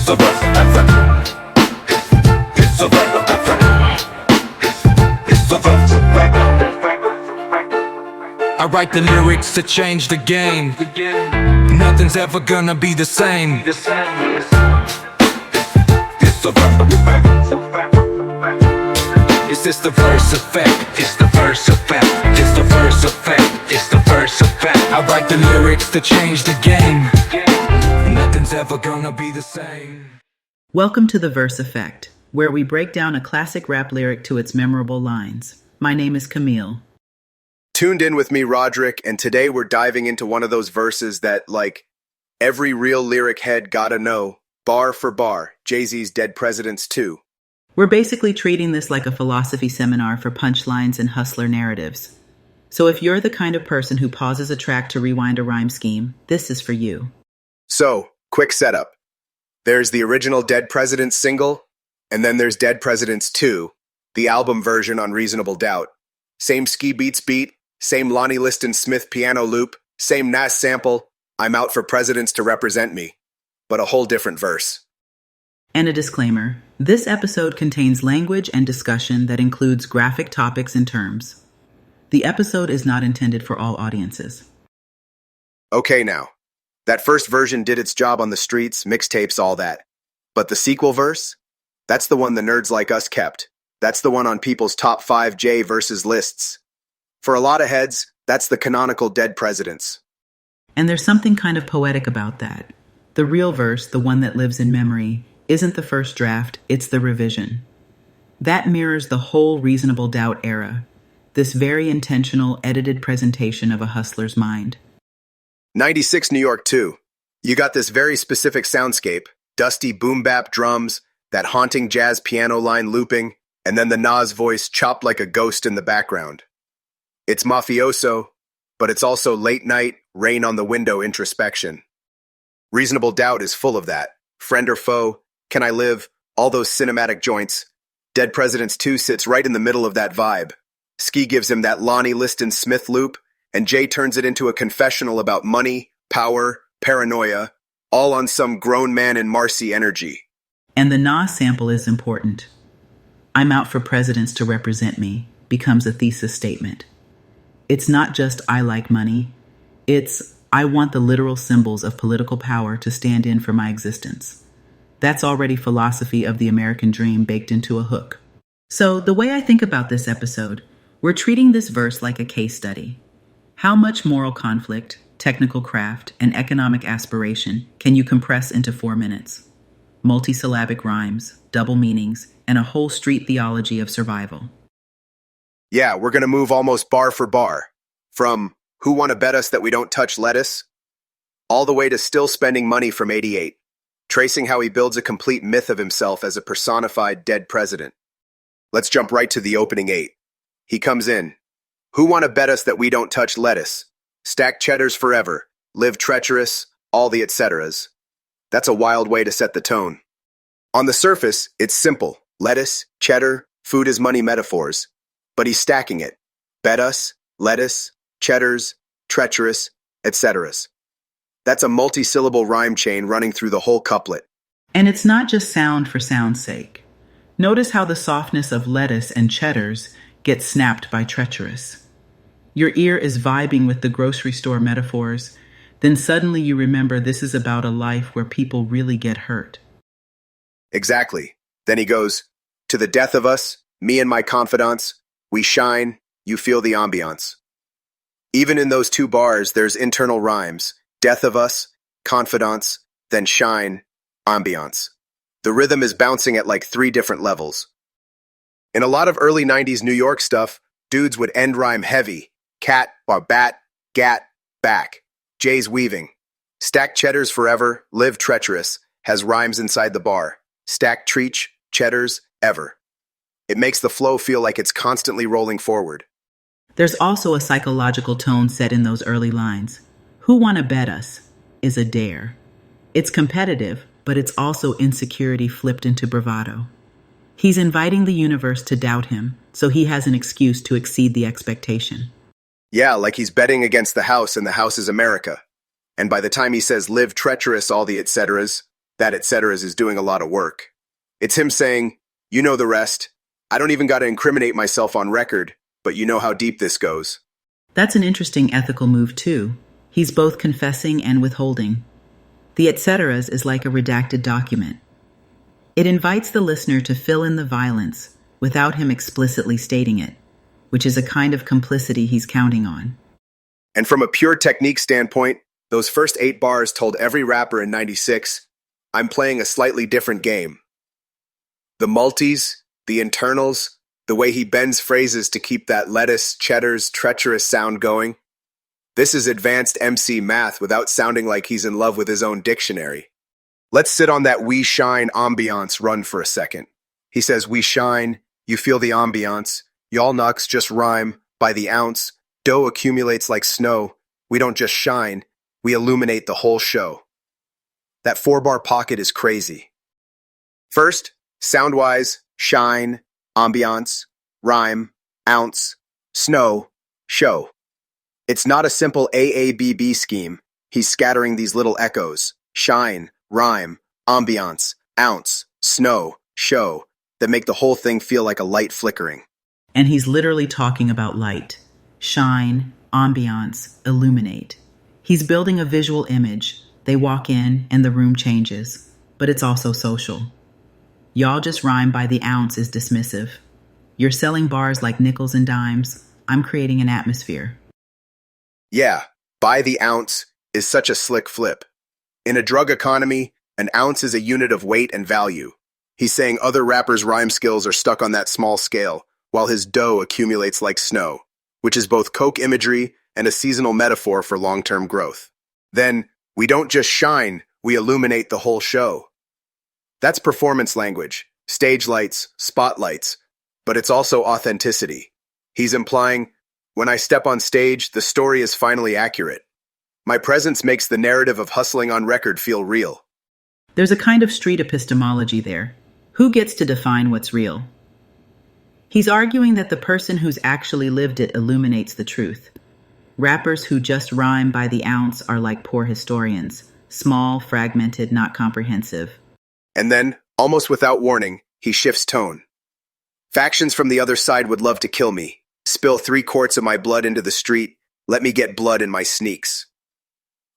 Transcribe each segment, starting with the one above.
the verse. It's the verse. It's the verse. I write the lyrics to change the game. Nothing's ever gonna be the same. It's the verse. It's just the verse effect. It's the verse effect. It's the verse effect. It's the verse effect. I write the lyrics to change the game. Nothing's ever gonna be the same. Welcome to the Verse Effect, where we break down a classic rap lyric to its memorable lines. My name is Camille. Tuned in with me, Roderick, and today we're diving into one of those verses that, like, every real lyric head gotta know, bar for bar, Jay-Z's Dead Presidents 2. We're basically treating this like a philosophy seminar for punchlines and hustler narratives. So if you're the kind of person who pauses a track to rewind a rhyme scheme, this is for you. So, quick setup. There's the original Dead Presidents single, and then there's Dead Presidents 2, the album version on Reasonable Doubt. Same Ski Beats beat, same Lonnie Liston Smith piano loop, same Nas sample, I'm out for presidents to represent me, but a whole different verse. And a disclaimer, this episode contains language and discussion that includes graphic topics and terms. The episode is not intended for all audiences. Okay now, that first version did its job on the streets, mixtapes, all that. But the sequel verse? That's the one the nerds like us kept. That's the one on people's top 5 J versus lists. For a lot of heads, that's the canonical Dead Presidents. And there's something kind of poetic about that. The real verse, the one that lives in memory, isn't the first draft, it's the revision. That mirrors the whole Reasonable Doubt era, this very intentional, edited presentation of a hustler's mind. 96 New York too. You got this very specific soundscape, dusty boom-bap drums, that haunting jazz piano line looping, and then the Nas voice chopped like a ghost in the background. It's mafioso, but it's also late night, rain on the window introspection. Reasonable Doubt is full of that. Friend or foe, Can I Live, all those cinematic joints. Dead Presidents 2 sits right in the middle of that vibe. Ski gives him that Lonnie Liston Smith loop, and Jay turns it into a confessional about money, power, paranoia, all on some grown man in Marcy energy. And the Nas sample is important. I'm out for presidents to represent me becomes a thesis statement. It's not just I like money. It's I want the literal symbols of political power to stand in for my existence. That's already philosophy of the American dream baked into a hook. So the way I think about this episode, we're treating this verse like a case study. How much moral conflict, technical craft, and economic aspiration can you compress into 4 minutes? Multisyllabic rhymes, double meanings, and a whole street theology of survival. Yeah, we're gonna move almost bar for bar. From Who Wanna Bet Us That We Don't Touch Lettuce, all the way to Still Spending Money from 88, tracing how he builds a complete myth of himself as a personified dead president. Let's jump right to the opening 8. He comes in. Who wanna bet us that we don't touch lettuce? Stack cheddars forever, live treacherous, all the et ceteras. That's a wild way to set the tone. On the surface, it's simple. Lettuce, cheddar, food is money metaphors. But he's stacking it. Bet us, lettuce, cheddars, treacherous, et ceteras. That's a multi-syllable rhyme chain running through the whole couplet. And it's not just sound for sound's sake. Notice how the softness of lettuce and cheddars gets snapped by treacherous. Your ear is vibing with the grocery store metaphors, then suddenly you remember this is about a life where people really get hurt. Exactly. Then he goes, to the death of us, me and my confidants, we shine, you feel the ambiance. Even in those 2 bars, there's internal rhymes. Death of us, confidants, then shine, ambiance. The rhythm is bouncing at like 3 different levels. In a lot of early 90s New York stuff, dudes would end rhyme heavy. Cat, or bat, gat, back. Jay's weaving. Stack cheddars forever, live treacherous, has rhymes inside the bar. Stack treach, cheddars, ever. It makes the flow feel like it's constantly rolling forward. There's also a psychological tone set in those early lines. Who wanna bet us is a dare. It's competitive, but it's also insecurity flipped into bravado. He's inviting the universe to doubt him, so he has an excuse to exceed the expectation. Yeah, like he's betting against the house and the house is America. And by the time he says live treacherous all the et ceteras, That etceteras is doing a lot of work. It's him saying, you know the rest. I don't even got to incriminate myself on record, but you know how deep this goes. That's an interesting ethical move, too. He's both confessing and withholding. The et ceteras is like a redacted document. It invites the listener to fill in the violence without him explicitly stating it, which is a kind of complicity he's counting on. And from a pure technique standpoint, those first 8 bars told every rapper in '96, I'm playing a slightly different game. The multis, the internals, the way he bends phrases to keep that lettuce, cheddar's, treacherous sound going. This is advanced MC math without sounding like he's in love with his own dictionary. Let's sit on that we shine ambiance run for a second. He says, we shine, you feel the ambiance, y'all knucks just rhyme, by the ounce, dough accumulates like snow, we don't just shine, we illuminate the whole show. That 4-bar pocket is crazy. First, sound-wise, shine, ambiance, rhyme, ounce, snow, show. It's not a simple AABB scheme. He's scattering these little echoes, shine, rhyme, ambiance, ounce, snow, show, that make the whole thing feel like a light flickering. And he's literally talking about light, shine, ambiance, illuminate. He's building a visual image. They walk in and the room changes, but it's also social. Y'all just rhyme by the ounce is dismissive. You're selling bars like nickels and dimes. I'm creating an atmosphere. Yeah, by the ounce is such a slick flip. In a drug economy, an ounce is a unit of weight and value. He's saying other rappers' rhyme skills are stuck on that small scale, while his dough accumulates like snow, which is both Coke imagery and a seasonal metaphor for long-term growth. Then, we don't just shine, we illuminate the whole show. That's performance language, stage lights, spotlights, but it's also authenticity. He's implying, when I step on stage, the story is finally accurate. My presence makes the narrative of hustling on record feel real. There's a kind of street epistemology there. Who gets to define what's real? He's arguing that the person who's actually lived it illuminates the truth. Rappers who just rhyme by the ounce are like poor historians, small, fragmented, not comprehensive. And then, almost without warning, he shifts tone. Factions from the other side would love to kill me. Spill 3 quarts of my blood into the street. Let me get blood in my sneaks.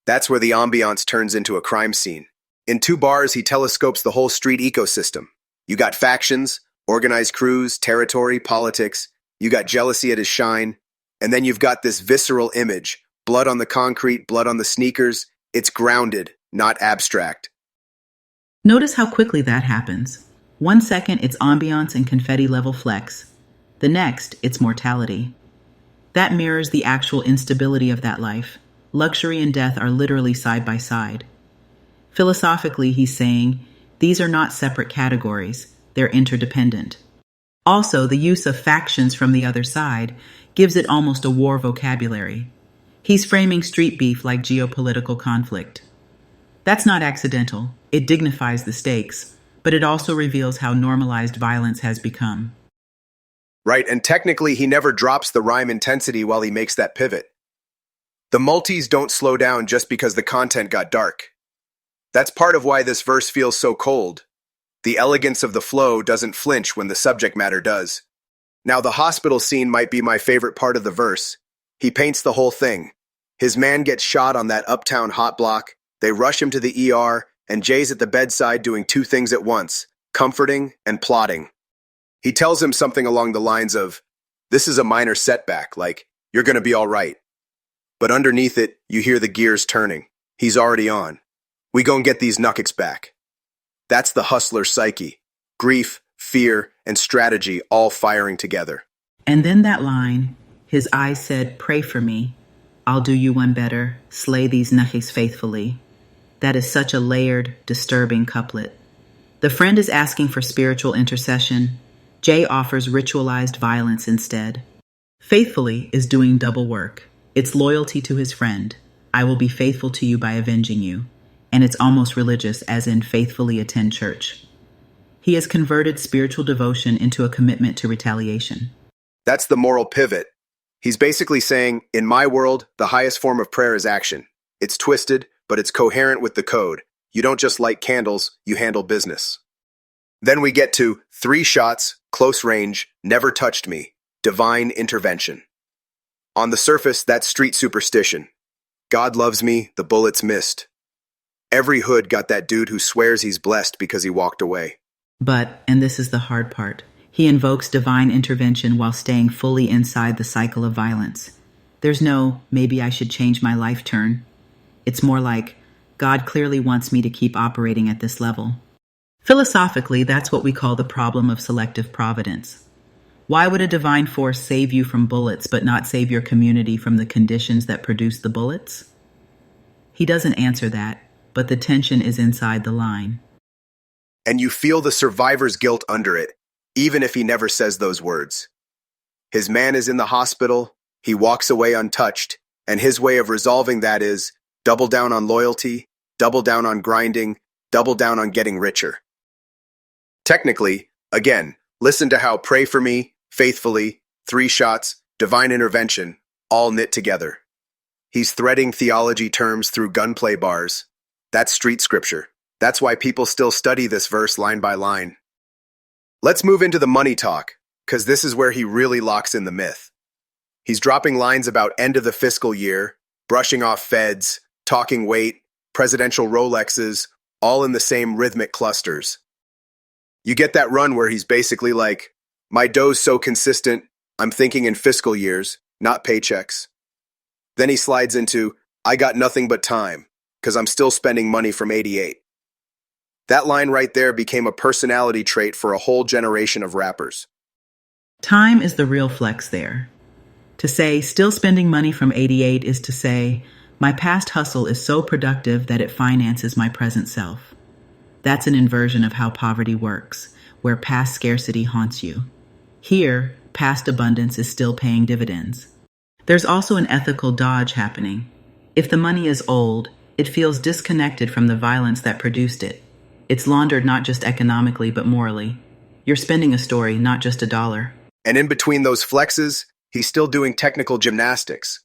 That's where the ambiance turns into a crime scene. In 2 bars, he telescopes the whole street ecosystem. You got factions, organized crews, territory, politics. You got jealousy at his shine. And then you've got this visceral image. Blood on the concrete, blood on the sneakers. It's grounded, not abstract. Notice how quickly that happens. 1 second, it's ambiance and confetti-level flex. The next, it's mortality. That mirrors the actual instability of that life. Luxury and death are literally side by side. Philosophically, he's saying, these are not separate categories, they're interdependent. Also, the use of factions from the other side gives it almost a war vocabulary. He's framing street beef like geopolitical conflict. That's not accidental. It dignifies the stakes, but it also reveals how normalized violence has become. Right, and technically he never drops the rhyme intensity while he makes that pivot. The multis don't slow down just because the content got dark. That's part of why this verse feels so cold. The elegance of the flow doesn't flinch when the subject matter does. Now, the hospital scene might be my favorite part of the verse. He paints the whole thing. His man gets shot on that uptown hot block. They rush him to the ER, and Jay's at the bedside doing 2 things at once, comforting and plotting. He tells him something along the lines of, this is a minor setback, like, you're gonna be all right. But underneath it, you hear the gears turning. He's already on. We gon' get these knuckets back. That's the hustler's psyche. Grief, fear, and strategy all firing together. And then that line, his eyes said, pray for me. I'll do you one better, slay these knuckets faithfully. That is such a layered, disturbing couplet. The friend is asking for spiritual intercession. Jay offers ritualized violence instead. Faithfully is doing double work. It's loyalty to his friend. I will be faithful to you by avenging you. And it's almost religious, as in faithfully attend church. He has converted spiritual devotion into a commitment to retaliation. That's the moral pivot. He's basically saying, in my world, the highest form of prayer is action. It's twisted, but it's coherent with the code. You don't just light candles, you handle business. Then we get to 3 shots, close range, never touched me, divine intervention. On the surface, that's street superstition. God loves me, the bullets missed. Every hood got that dude who swears he's blessed because he walked away. But, and this is the hard part, he invokes divine intervention while staying fully inside the cycle of violence. There's no, maybe I should change my life turn. It's more like, God clearly wants me to keep operating at this level. Philosophically, that's what we call the problem of selective providence. Why would a divine force save you from bullets but not save your community from the conditions that produce the bullets? He doesn't answer that, but the tension is inside the line. And you feel the survivor's guilt under it, even if he never says those words. His man is in the hospital, he walks away untouched, and his way of resolving that is double down on loyalty, double down on grinding, double down on getting richer. Technically, again, listen to how pray for me, faithfully, 3 shots, divine intervention, all knit together. He's threading theology terms through gunplay bars. That's street scripture. That's why people still study this verse line by line. Let's move into the money talk, because this is where he really locks in the myth. He's dropping lines about end of the fiscal year, brushing off feds, talking weight, presidential Rolexes, all in the same rhythmic clusters. You get that run where he's basically like, my dough's so consistent, I'm thinking in fiscal years, not paychecks. Then he slides into, I got nothing but time, because I'm still spending money from '88. That line right there became a personality trait for a whole generation of rappers. Time is the real flex there. To say, still spending money from '88 is to say, my past hustle is so productive that it finances my present self. That's an inversion of how poverty works, where past scarcity haunts you. Here, past abundance is still paying dividends. There's also an ethical dodge happening. If the money is old, it feels disconnected from the violence that produced it. It's laundered not just economically, but morally. You're spending a story, not just a dollar. And in between those flexes, he's still doing technical gymnastics.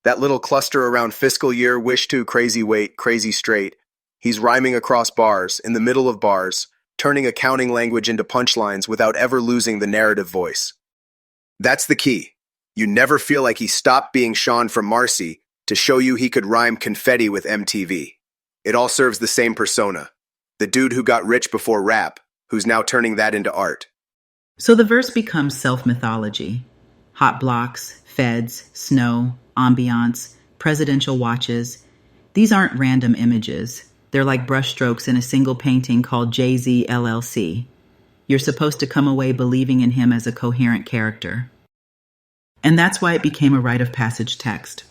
That little cluster around fiscal year, wish to, crazy weight, crazy straight. He's rhyming across bars, in the middle of bars, turning accounting language into punchlines without ever losing the narrative voice. That's the key. You never feel like he stopped being Sean from Marcy to show you he could rhyme confetti with MTV. It all serves the same persona. The dude who got rich before rap, who's now turning that into art. So the verse becomes self-mythology. Hot blocks, feds, snow, ambiance, presidential watches. These aren't random images. They're like brushstrokes in a single painting called Jay-Z LLC. You're supposed to come away believing in him as a coherent character. And that's why it became a rite of passage text.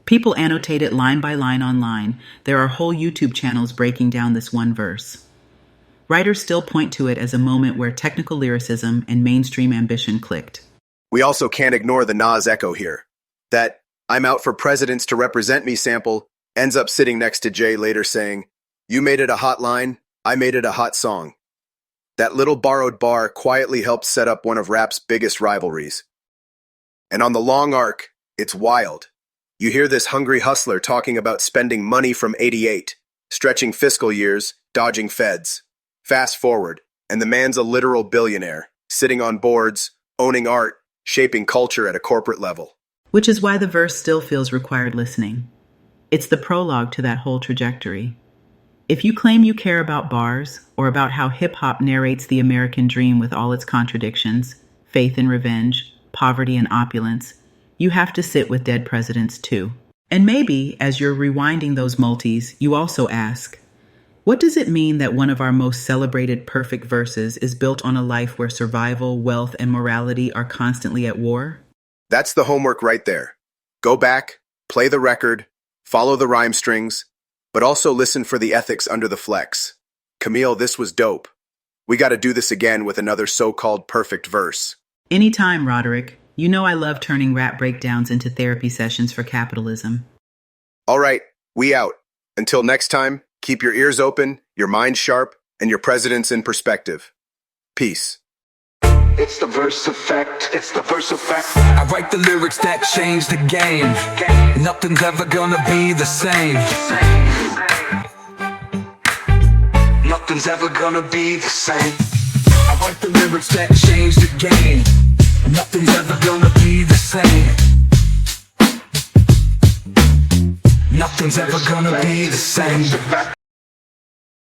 People annotate it line by line online. There are whole YouTube channels breaking down this one verse. Writers still point to it as a moment where technical lyricism and mainstream ambition clicked. We also can't ignore the Nas echo here. That I'm out for presidents to represent me sample ends up sitting next to Jay later saying, you made it a hot line, I made it a hot song. That little borrowed bar quietly helped set up one of rap's biggest rivalries. And on the long arc, it's wild. You hear this hungry hustler talking about spending money from '88, stretching fiscal years, dodging feds. Fast forward, and the man's a literal billionaire, sitting on boards, owning art, shaping culture at a corporate level. Which is why the verse still feels required listening. It's the prologue to that whole trajectory. If you claim you care about bars, or about how hip-hop narrates the American dream with all its contradictions, faith and revenge, poverty and opulence, you have to sit with dead presidents too. And maybe, as you're rewinding those multis, you also ask, what does it mean that one of our most celebrated perfect verses is built on a life where survival, wealth, and morality are constantly at war? That's the homework right there. Go back, play the record, follow the rhyme strings, but also listen for the ethics under the flex. Camille, this was dope. We gotta do this again with another so-called perfect verse. Anytime, Roderick. You know I love turning rap breakdowns into therapy sessions for capitalism. All right, we out. Until next time, keep your ears open, your mind sharp, and your presidents in perspective. Peace. It's the verse effect, it's the verse effect. I write the lyrics that change the game. Nothing's ever gonna be the same. nothing's ever gonna be the same. I write the lyrics that change the game. Nothing's ever gonna be the same. Nothing's ever gonna be the same.